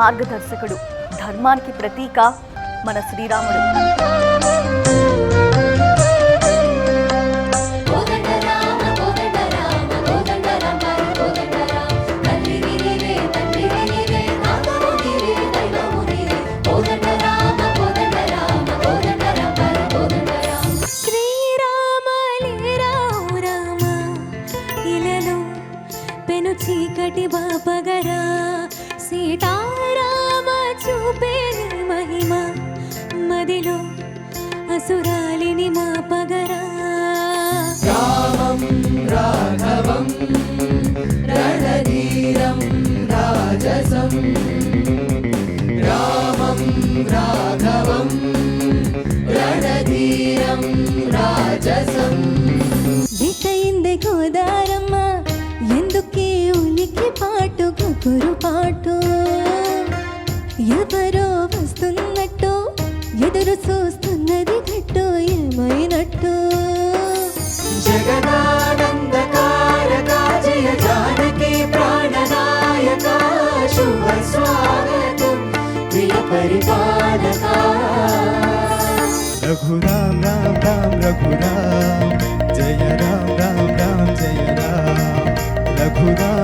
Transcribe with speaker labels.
Speaker 1: మార్గదర్శకుడు, ధర్మానికి ప్రతీక మన శ్రీరాముడు.
Speaker 2: చీకటి బాపగరా సీతారామ చూపే మహిమ మదిలో అసురాలిని మాపగరా.
Speaker 3: రామం రాఘవం రణధీరం రాజసం, రామం రాఘవం రణధీరం రాజసం.
Speaker 2: బిట్టయింది గోదారమ్మ ఎందుకే ఉలికి పాటు కుకురు పాటు, ఎవరో వస్తున్నట్టు ఎదురు చూస్తున్నది గట్టు ఏమైనట్టు.
Speaker 3: జగదానందకారక జయ జానకి ప్రాణనాయక శుభ స్వాగతం ప్రియ పరిపాలక.
Speaker 4: రఘురాం రామ్ రామ్ రఘురాం జయ రామ్ రామ్ రామ్ జయ రామ్ రఘురాం